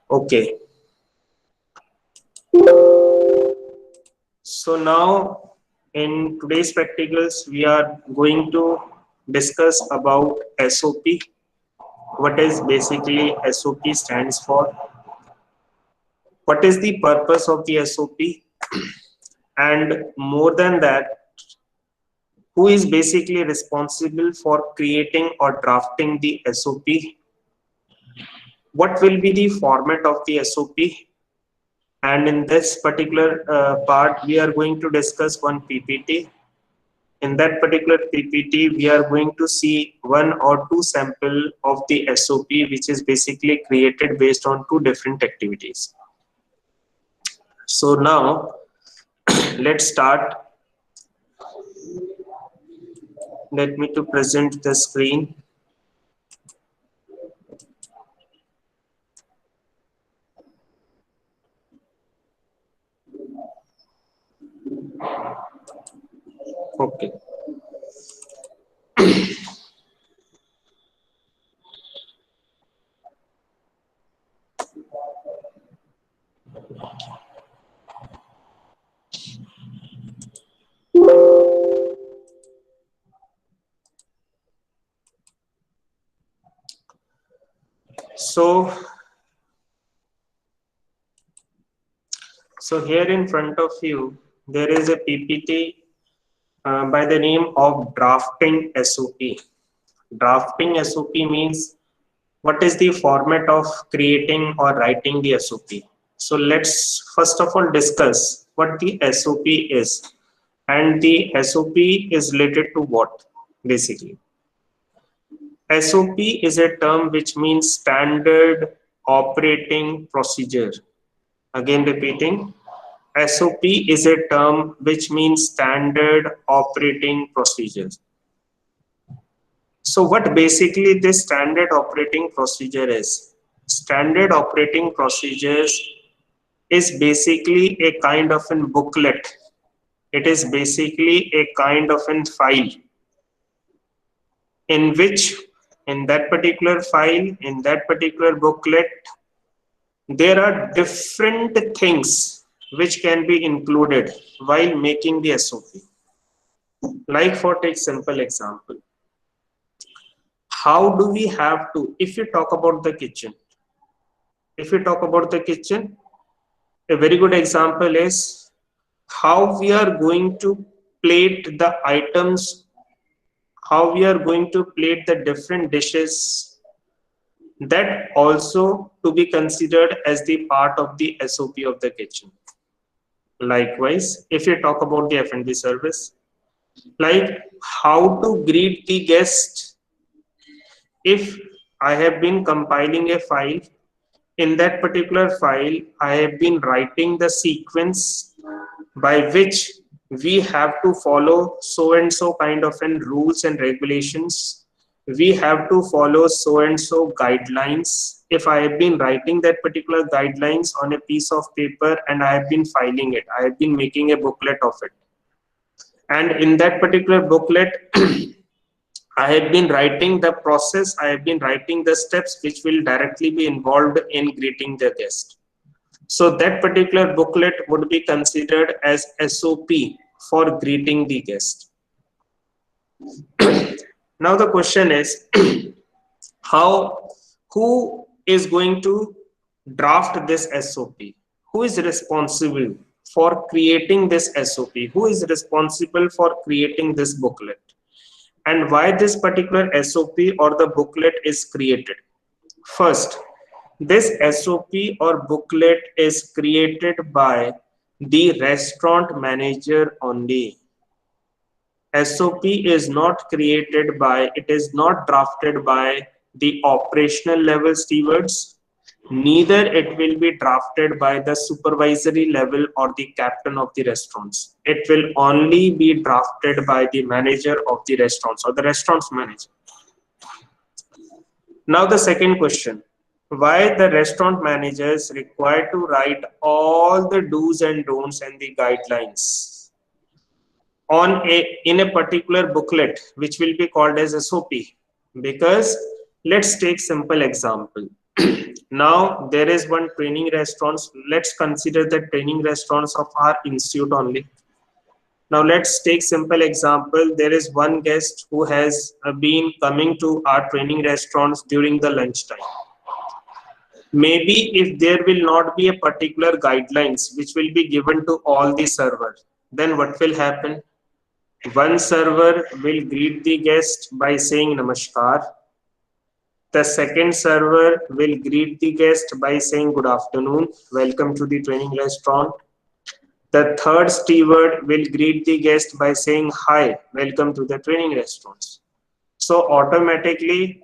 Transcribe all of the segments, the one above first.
Okay, so now in today's practicals, we are going to discuss about SOP. What is basically SOP stands for? What is the purpose of the SOP? And more than that, who is basically responsible for creating or drafting the SOP? What will be the format of the SOP? And in this particular part, we are going to discuss one PPT. In that particular PPT, we are going to see one or two sample of the SOP, which is basically created based on two different activities. So now let's start. Let me to present the screen. Okay. So here in front of you, there is a PPT by the name of drafting SOP. Drafting SOP means what is the format of creating or writing the SOP. So let's first of all discuss what the SOP is, and the SOP is related to what basically. SOP is a term which means standard operating procedure. Again repeating, SOP is a term which means standard operating procedures. So what basically this standard operating procedure is? Standard operating procedures is basically a kind of a booklet. It is basically a kind of a file in which in that particular file, in that particular booklet, there are different things which can be included while making the SOP. Like for take simple example, how do we have to, if you talk about the kitchen, a very good example is how we are going to plate the items, how we are going to plate the different dishes, that also to be considered as the part of the SOP of the kitchen. Likewise, if you talk about the F&B service, like how to greet the guest. If I have been compiling a file, in that particular file, I have been writing the sequence by which we have to follow so and so kind of an rules and regulations. We have to follow so and so guidelines. If I have been writing that particular guidelines on a piece of paper and I have been filing it, I have been making a booklet of it. And in that particular booklet, I have been writing the process, I have been writing the steps which will directly be involved in greeting the guest. So that particular booklet would be considered as SOP for greeting the guest. Now the question is, who is going to draft this SOP? Who is responsible for creating this SOP? Who is responsible for creating this booklet? And why this particular SOP or the booklet is created? First, this SOP or booklet is created by the restaurant manager only. SOP is not created by, it is not drafted by the operational level stewards, neither it will be drafted by the supervisory level or the captain of the restaurants. It will only be drafted by the manager of the restaurants or the restaurant's manager. Now the second question, why the restaurant managers required to write all the do's and don'ts and the guidelines in a particular booklet which will be called as SOP? Because let's take simple example. Now there is one training restaurants. Let's consider the training restaurants of our institute only. Now let's take simple example. There is one guest who has been coming to our training restaurants during the lunchtime. Maybe if there will not be a particular guidelines which will be given to all the servers, then what will happen? One server will greet the guest by saying Namaskar. The second server will greet the guest by saying good afternoon, welcome to the training restaurant. The third steward will greet the guest by saying hi, welcome to the training restaurants. So automatically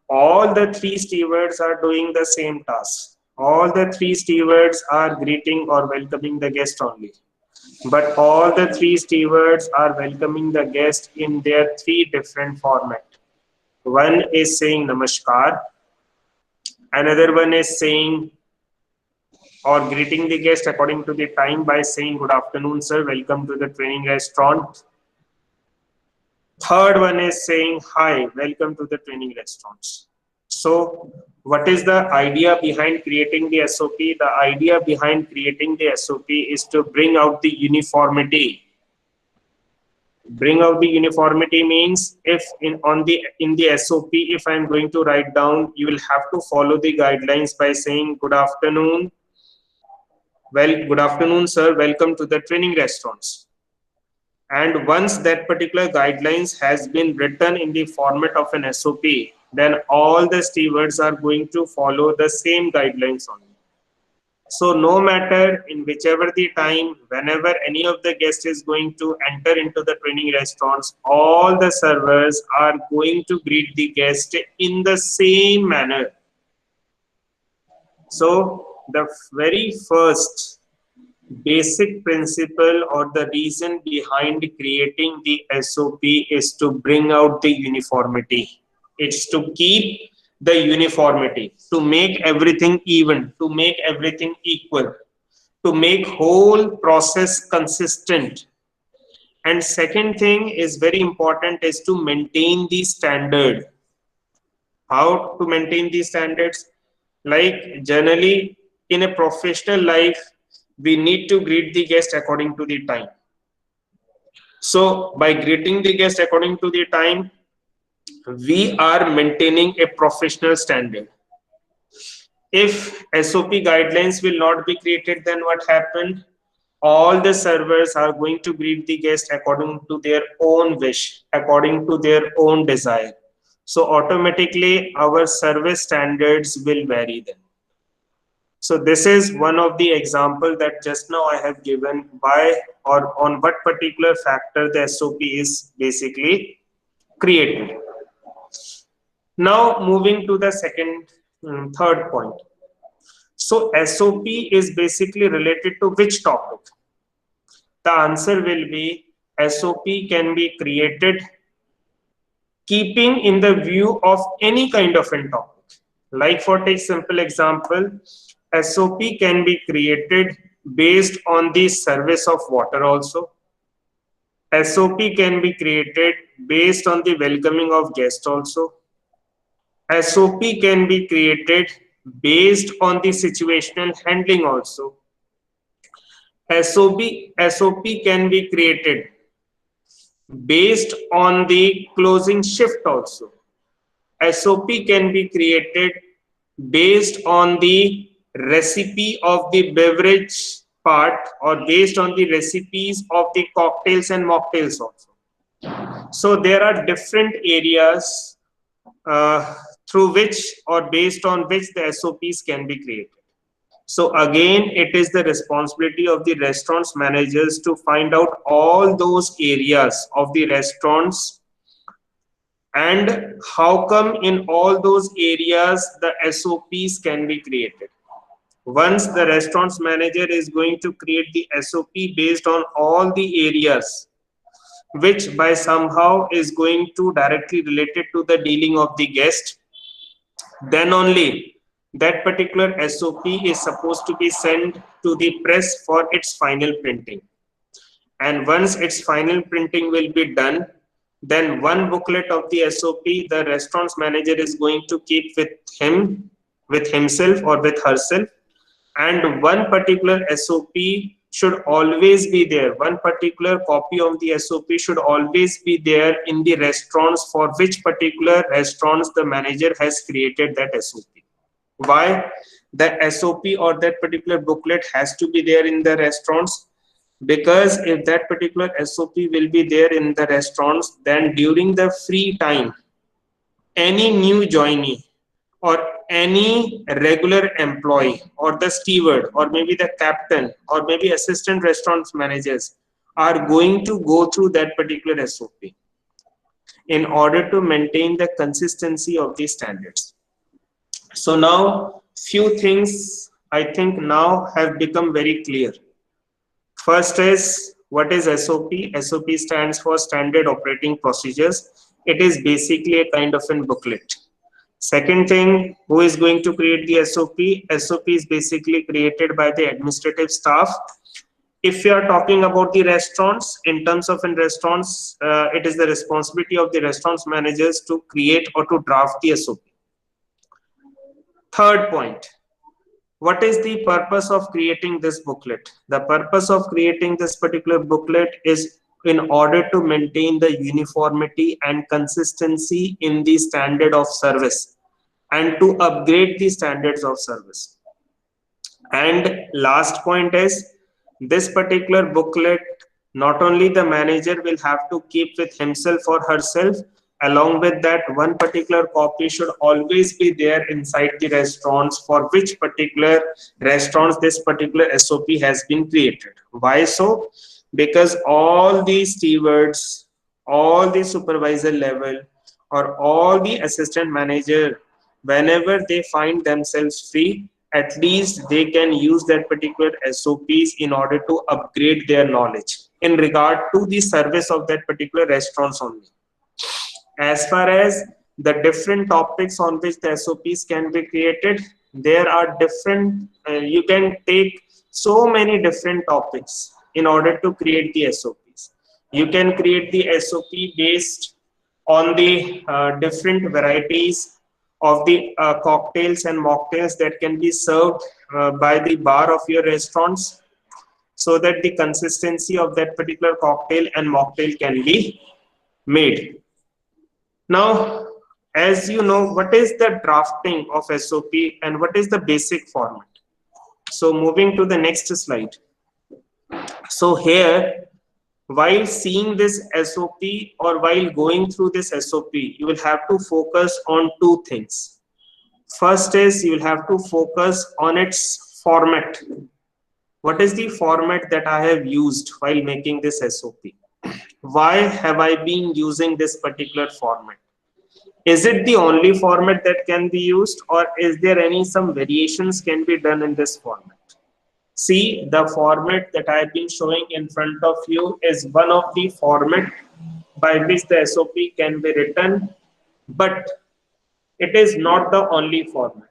all the three stewards are doing the same task. All the three stewards are greeting or welcoming the guest only. But all the three stewards are welcoming the guest in their three different formats. One is saying Namaskar, another one is saying or greeting the guest according to the time by saying good afternoon, sir, welcome to the training restaurant. Third one is saying hi, welcome to the training restaurants. So what is the idea behind creating the SOP? The idea behind creating the SOP is to bring out the uniformity. Bring out the uniformity means if in the SOP, if I'm going to write down, you will have to follow the guidelines by saying good afternoon. Well, good afternoon, sir. Welcome to the training restaurants. And once that particular guidelines has been written in the format of an SOP, then all the stewards are going to follow the same guidelines only. So no matter in whichever the time, whenever any of the guest is going to enter into the training restaurants, all the servers are going to greet the guest in the same manner. So the very first basic principle or the reason behind creating the SOP is to bring out the uniformity. It's to keep the uniformity, to make everything even, to make everything equal, to make whole process consistent. And second thing is very important is to maintain the standard. How to maintain these standards? Like generally in a professional life, we need to greet the guest according to the time. So by greeting the guest according to the time, we are maintaining a professional standard. If SOP guidelines will not be created, then what happened? All the servers are going to greet the guest according to their own wish, according to their own desire. So automatically our service standards will vary then. So this is one of the example that just now I have given by or on what particular factor the SOP is basically created. Now moving to the third point. So SOP is basically related to which topic? The answer will be SOP can be created keeping in the view of any kind of a topic. Like for take simple example, SOP can be created based on the service of water also. SOP can be created based on the welcoming of guests also. SOP can be created based on the situational handling also. SOP can be created based on the closing shift also. SOP can be created based on the recipe of the beverage part or based on the recipes of the cocktails and mocktails also. So there are different areas through which or based on which the SOPs can be created. So again, it is the responsibility of the restaurants managers to find out all those areas of the restaurants and how come in all those areas the SOPs can be created. Once the restaurants manager is going to create the SOP based on all the areas, which by somehow is going to directly related to the dealing of the guest, then only that particular SOP is supposed to be sent to the press for its final printing. And once its final printing will be done, then one booklet of the SOP the restaurants manager is going to keep with him with himself or with herself, and one particular SOP should always be there. One particular copy of the SOP should always be there in the restaurants for which particular restaurants the manager has created that SOP. Why the SOP or that particular booklet has to be there in the restaurants? Because if that particular SOP will be there in the restaurants, then during the free time, any new joinee or any regular employee or the steward or maybe the captain or maybe assistant restaurant managers are going to go through that particular SOP in order to maintain the consistency of the standards. So now few things I think now have become very clear. First is, what is SOP? SOP stands for Standard Operating Procedures. It is basically a kind of a booklet. Second thing, who is going to create the SOP? SOP is basically created by the administrative staff. If you are talking about the restaurants, in terms of in restaurants, it is the responsibility of the restaurants managers to create or to draft the SOP. Third point, what is the purpose of creating this booklet? The purpose of creating this particular booklet is in order to maintain the uniformity and consistency in the standard of service and to upgrade the standards of service. And last point is, this particular booklet, not only the manager will have to keep with himself or herself, along with that, one particular copy should always be there inside the restaurants for which particular restaurants this particular SOP has been created. Why so? Because all the stewards, all the supervisor level, or all the assistant manager, whenever they find themselves free, at least they can use that particular SOPs in order to upgrade their knowledge in regard to the service of that particular restaurants only. As far as the different topics on which the SOPs can be created, there are different, you can take so many different topics in order to create the SOPs. You can create the SOP based on the different varieties of the cocktails and mocktails that can be served by the bar of your restaurants, so that the consistency of that particular cocktail and mocktail can be made. Now, as you know, what is the drafting of SOP and what is the basic format? So moving to the next slide. So here, while seeing this SOP or while going through this SOP, you will have to focus on two things. First is, you will have to focus on its format. What is the format that I have used while making this SOP? Why have I been using this particular format? Is it the only format that can be used, or is there any some variations can be done in this format? See, the format that I've been showing in front of you is one of the format by which the SOP can be written, but it is not the only format.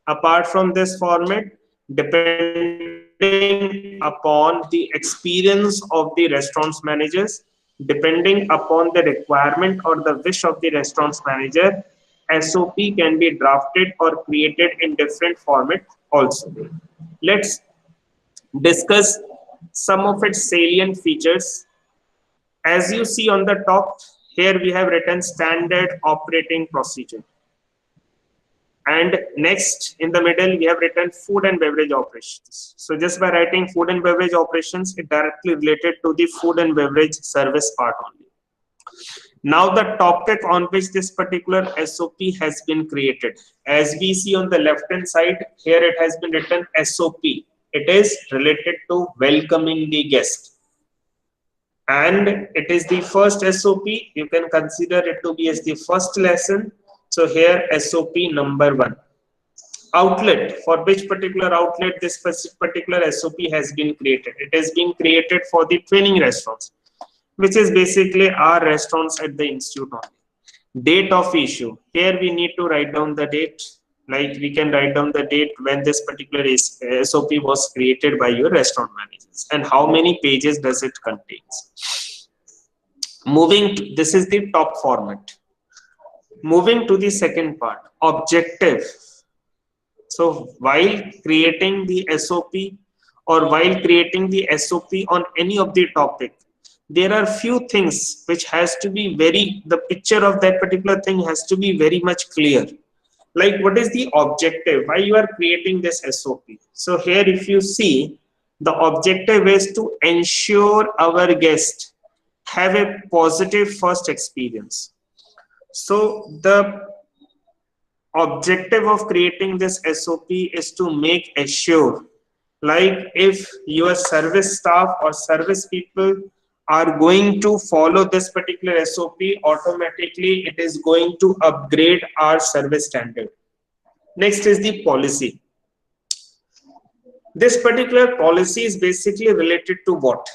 Apart from this format, depending upon the experience of the restaurants managers, depending upon the requirement or the wish of the restaurants manager, SOP can be drafted or created in different format also. Let's discuss some of its salient features. As you see on the top, here we have written standard operating procedure. And next in the middle, we have written food and beverage operations. So just by writing food and beverage operations, it directly related to the food and beverage service part only. Now the topic on which this particular SOP has been created, as we see on the left hand side, here it has been written SOP. It is related to welcoming the guest. And it is the first SOP. You can consider it to be as the first lesson. So here SOP number 1. Outlet, for which particular outlet this particular SOP has been created. It has been created for the training restaurants, which is basically our restaurants at the institute only. Date of issue. Here we need to write down the date. Like we can write down the date when this particular SOP was created by your restaurant managers and how many pages does it contains. Moving to, this is the top format. Moving to the second part, objective. So while creating the SOP or while creating the SOP on any of the topic, there are few things which has to be the picture of that particular thing has to be very much clear. Like what is the objective? Why you are creating this SOP? So here if you see, the objective is to ensure our guests have a positive first experience. So the objective of creating this SOP is to make assure, like if your service staff or service people are going to follow this particular SOP, automatically it is going to upgrade our service standard. Next is the policy. This particular policy is basically related to what?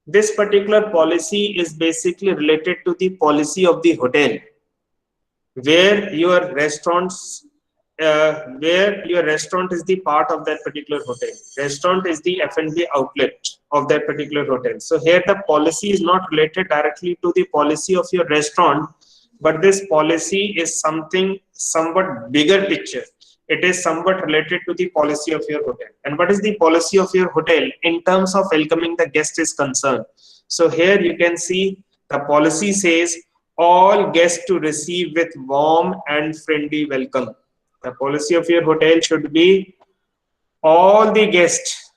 This particular policy is basically related to the policy of the hotel, where your restaurants where your restaurant is the part of that particular hotel. Restaurant is the F&B outlet of that particular hotel. So here the policy is not related directly to the policy of your restaurant, but this policy is something somewhat bigger picture. It is somewhat related to the policy of your hotel. And what is the policy of your hotel in terms of welcoming the guest is concerned? So here you can see the policy says all guests to receive with warm and friendly welcome. The policy of your hotel should be all the guests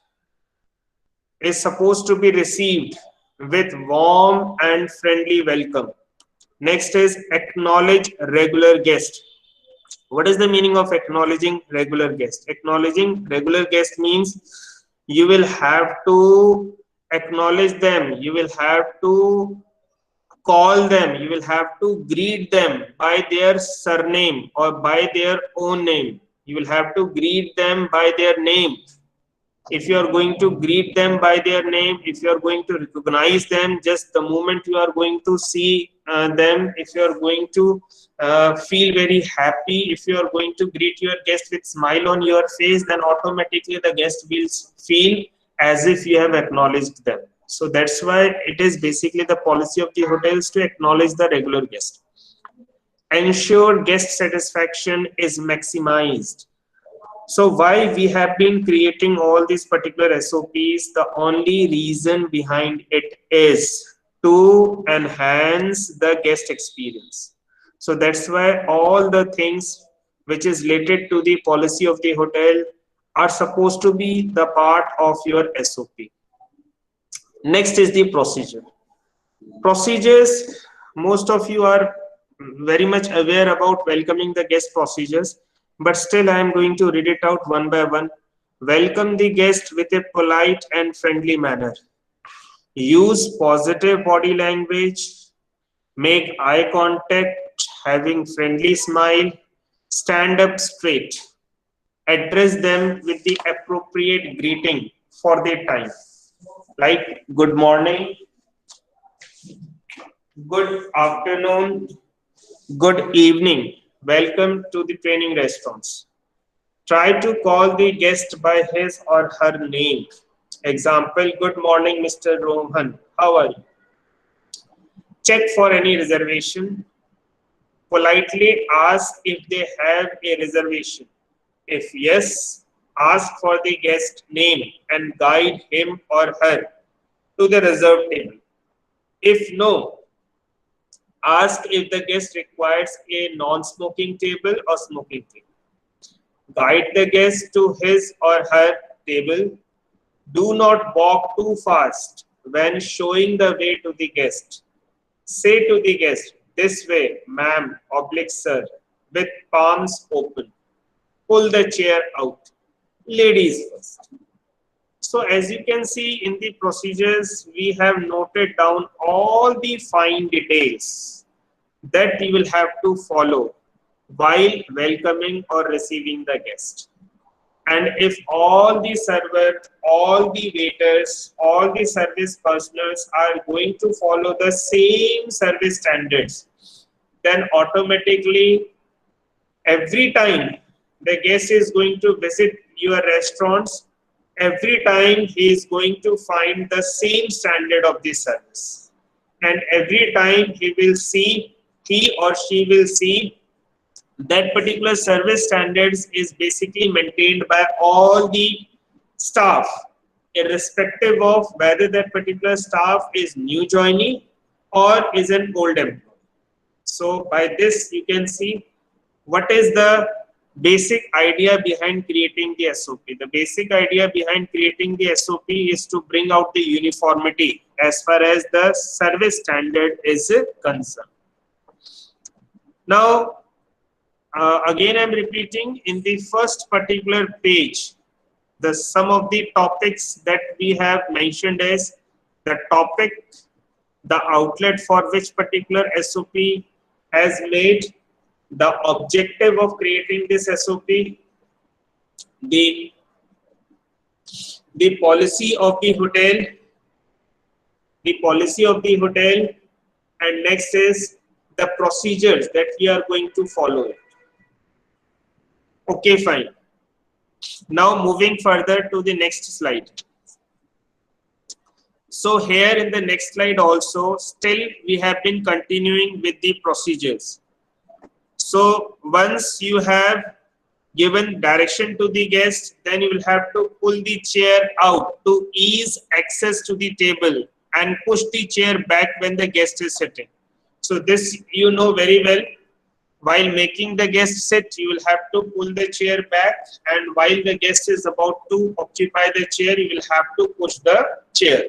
is supposed to be received with warm and friendly welcome. Next is acknowledge regular guest. What is the meaning of acknowledging regular guest? Acknowledging regular guest means you will have to acknowledge them. You will have to call them, you will have to greet them by their surname or by their own name. You will have to greet them by their name. If you are going to greet them by their name, if you are going to recognize them just the moment you are going to see them, if you are going to feel very happy, if you are going to greet your guest with smile on your face, then automatically the guest will feel as if you have acknowledged them. So that's why it is basically the policy of the hotels to acknowledge the regular guest. Ensure guest satisfaction is maximized. So why we have been creating all these particular SOPs, the only reason behind it is to enhance the guest experience. So that's why all the things which is related to the policy of the hotel are supposed to be the part of your SOP. Next is the procedure. Procedures, most of you are very much aware about welcoming the guest procedures, but still I am going to read it out one by one. Welcome the guest with a polite and friendly manner. Use positive body language. Make eye contact, having friendly smile. Stand up straight. Address them with the appropriate greeting for their time, like good morning, good afternoon, good evening. Welcome to the training restaurants. Try to call the guest by his or her name. Example, good morning, Mr. Rohan. How are you? Check for any reservation. Politely ask if they have a reservation. If yes, ask for the guest name and guide him or her to the reserved table. If no, ask if the guest requires a non-smoking table or smoking table. Guide the guest to his or her table. Do not walk too fast when showing the way to the guest. Say to the guest, this way, ma'am, oblique sir, with palms open. Pull the chair out. Ladies first. So as you can see in the procedures, we have noted down all the fine details that you will have to follow while welcoming or receiving the guest. And if all the server, all the waiters, all the service personals are going to follow the same service standards, then automatically every time the guest is going to visit your restaurants, every time he is going to find the same standard of the service. And every time he or she will see That particular service standards is basically maintained by all the staff, irrespective of whether that particular staff is new joinee or is an old employee. So by this, you can see what is the basic idea behind creating the SOP. The basic idea behind creating the SOP is to bring out the uniformity as far as the service standard is concerned. Now, again, I'm repeating in the first particular page, the some of the topics that we have mentioned is the topic, the outlet for which particular SOP has made, the objective of creating this SOP, the policy of the hotel, and next is the procedures that we are going to follow. Okay, fine. Now moving further to the next slide. So here in the next slide also, still we have been continuing with the procedures. So once you have given direction to the guest, then you will have to pull the chair out to ease access to the table and push the chair back when the guest is sitting. So this you know very well. While making the guest sit, you will have to pull the chair back, and while the guest is about to occupy the chair, you will have to push the chair.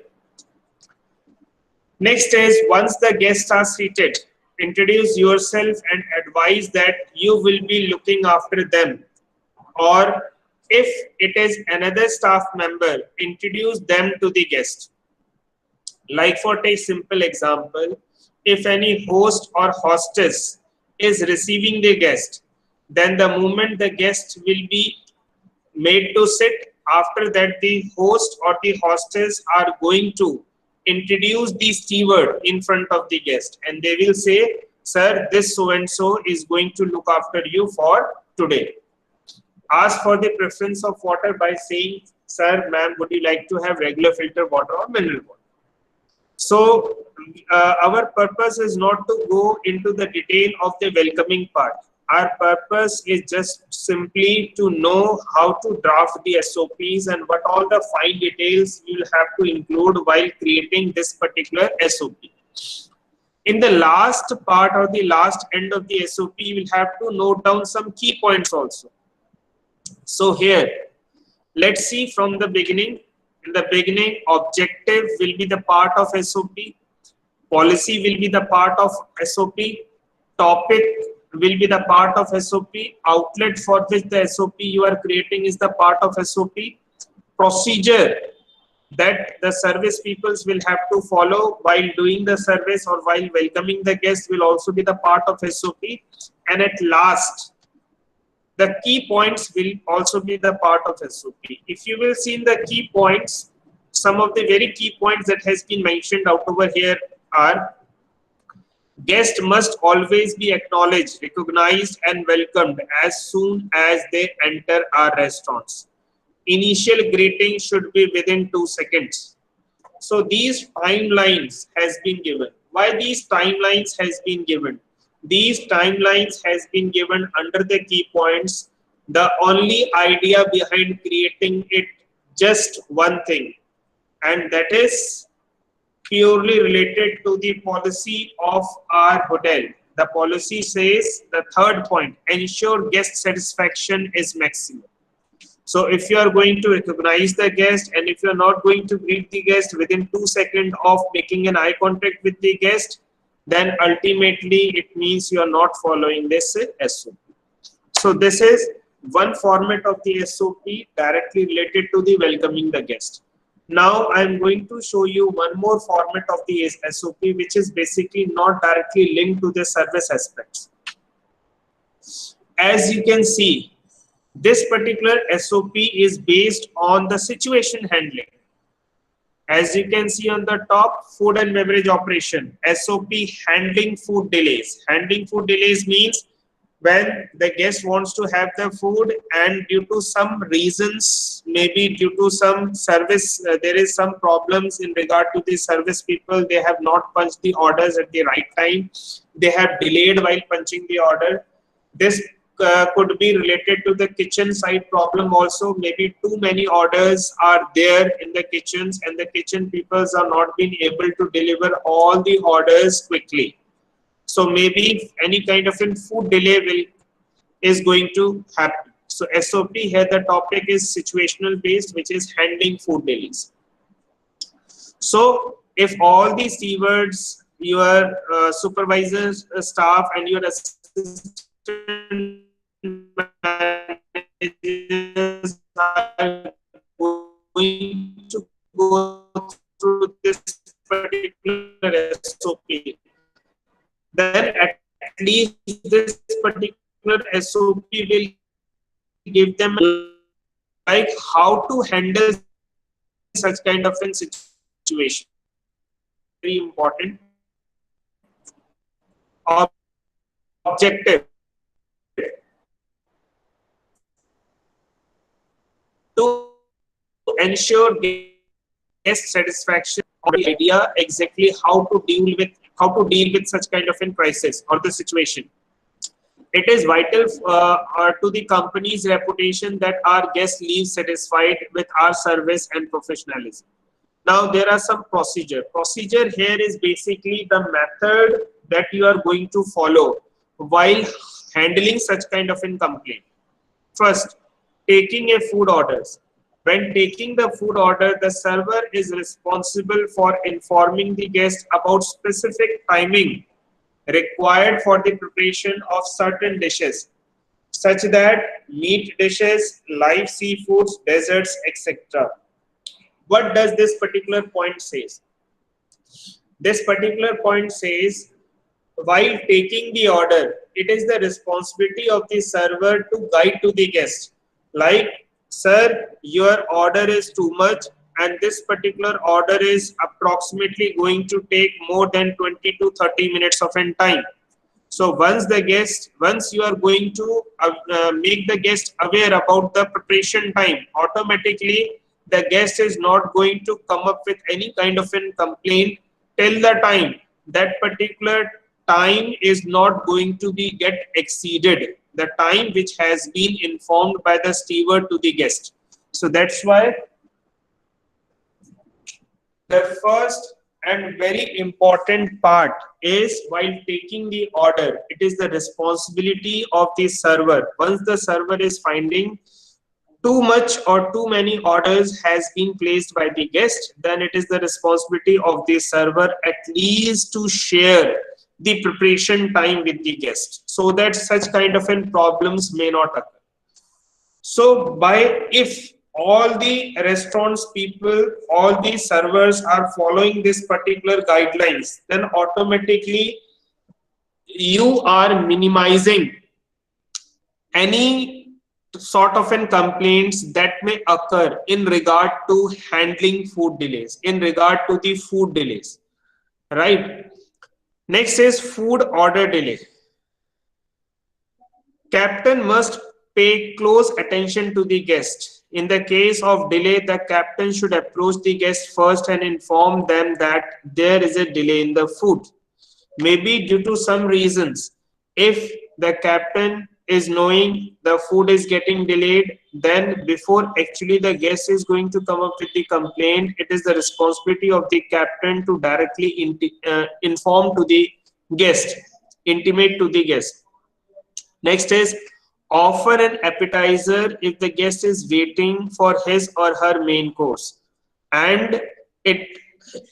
Next is, once the guests are seated, introduce yourself and advise that you will be looking after them. Or if it is another staff member, introduce them to the guest. Like for a simple example, if any host or hostess is receiving the guest, then the moment the guest will be made to sit, after that the host or the hostess are going to introduce the steward in front of the guest, and they will say, sir, this so and so is going to look after you for today. Ask for the preference of water by saying, sir, ma'am, would you like to have regular filter water or mineral water? So our purpose is not to go into the detail of the welcoming part. Our purpose is just simply to know how to draft the SOPs and what all the fine details you will have to include while creating this particular SOP. In the last part or the last end of the SOP, you will have to note down some key points also. So here, let's see from the beginning. In the beginning, objective will be the part of SOP. Policy will be the part of SOP. Topic will be the part of SOP. Outlet for which the SOP you are creating is the part of SOP. Procedure that the service peoples will have to follow while doing the service or while welcoming the guests will also be the part of SOP. And at last, the key points will also be the part of SOP. If you will see in the key points, some of the very key points that has been mentioned out over here are: guests must always be acknowledged, recognized and welcomed as soon as they enter our restaurants. Initial greeting should be within 2 seconds. So these timelines has been given. Why these timelines has been given? These timelines has been given under the key points. The only idea behind creating it, just one thing, and that is purely related to the policy of our hotel. The policy says, the third point, ensure guest satisfaction is maximum. So if you are going to recognize the guest and if you are not going to greet the guest within 2 seconds of making an eye contact with the guest, then ultimately it means you are not following this SOP. So this is one format of the SOP directly related to the welcoming the guest. Now I am going to show you one more format of the SOP which is basically not directly linked to the service aspects. As you can see, this particular SOP is based on the situation handling. As you can see on the top, food and beverage operation, SOP handling food delays. Handling food delays means when the guest wants to have the food and due to some reasons, maybe due to some service, there is some problems in regard to the service people, they have not punched the orders at the right time, they have delayed while punching the order. This could be related to the kitchen side problem also. Maybe too many orders are there in the kitchens, and the kitchen peoples are not being able to deliver all the orders quickly. So maybe any kind of a food delay is going to happen. So SOP here, the topic is situational based, which is handling food delays. So if all the stewards, your supervisors, staff, and your assistant managers are going to go through this particular SOP, then at least this particular SOP will give them like how to handle such kind of a situation. Very important objective to ensure guest satisfaction, idea exactly how to deal with such kind of in crisis or the situation. It is vital to the company's reputation that our guests leave satisfied with our service and professionalism. Now there are some procedure. Procedure here is basically the method that you are going to follow while handling such kind of a complaint. First, taking a food orders. When taking the food order, the server is responsible for informing the guest about specific timing required for the preparation of certain dishes, such that meat dishes, live seafoods, desserts, etc. What does this particular point says? This particular point says, while taking the order, it is the responsibility of the server to guide to the guest. Like, sir, your order is too much, and this particular order is approximately going to take more than 20 to 30 minutes of time. So once you are going to make the guest aware about the preparation time, automatically the guest is not going to come up with any kind of a complaint till the time that particular time is not going to be get exceeded, the time which has been informed by the steward to the guest. So that's why the first and very important part is, while taking the order, it is the responsibility of the server. Once the server is finding too much or too many orders has been placed by the guest, then it is the responsibility of the server at least to share the preparation time with the guest, so that such kind of problems may not occur. So if all the restaurants people, all the servers are following this particular guidelines, then automatically you are minimizing any sort of complaints that may occur in regard to handling food delays, in regard to the food delays, right? Next is food order delay. Captain must pay close attention to the guest. In the case of delay, the captain should approach the guest first and inform them that there is a delay in the food. Maybe due to some reasons, if the captain is knowing the food is getting delayed, then before actually the guest is going to come up with the complaint, it is the responsibility of the captain to directly inform to the guest, intimate to the guest. Next is offer an appetizer if the guest is waiting for his or her main course, and it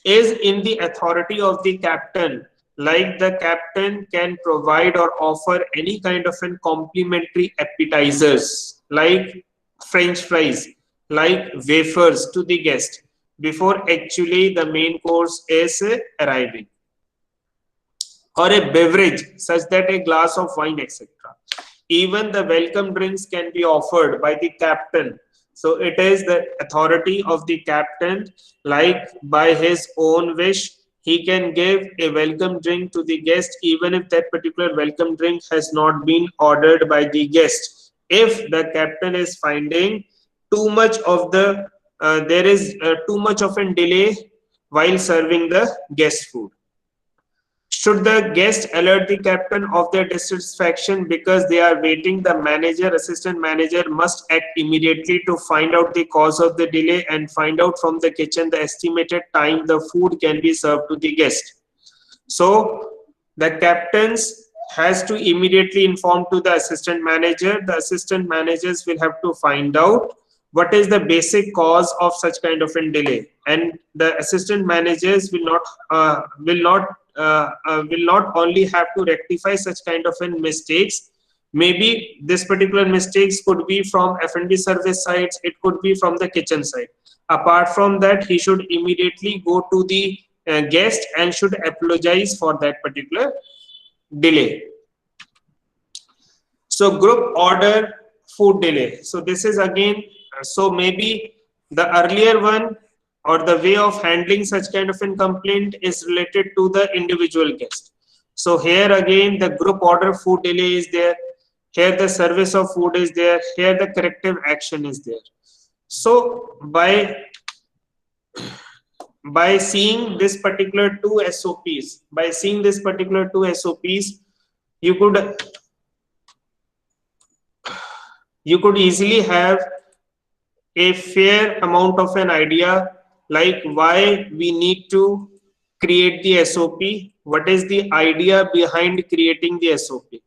is in the authority of the captain, like the captain can provide or offer any kind of an complimentary appetizers like french fries, like wafers to the guest before actually the main course is arriving, or a beverage such that a glass of wine, etc. Even the welcome drinks can be offered by the captain. So it is the authority of the captain, like by his own wish, he can give a welcome drink to the guest, even if that particular welcome drink has not been ordered by the guest. If the captain is finding too much of there is too much of a delay while serving the guest food. Should the guest alert the captain of their dissatisfaction because they are waiting? The manager, assistant manager must act immediately to find out the cause of the delay and find out from the kitchen the estimated time the food can be served to the guest. So the captains has to immediately inform to the assistant manager. The assistant managers will have to find out what is the basic cause of such kind of a delay, and the assistant managers will not only have to rectify such kind of mistakes. Maybe this particular mistakes could be from F&B service sides, it could be from the kitchen side. Apart from that, he should immediately go to the guest and should apologize for that particular delay. So group order food delay. So this is again, so maybe the earlier one or the way of handling such kind of a complaint is related to the individual guest. So here again the group order food delay is there. Here the service of food is there. Here the corrective action is there. So by seeing this particular two SOPs, you could easily have a fair amount of an idea like why we need to create the SOP, what is the idea behind creating the SOP.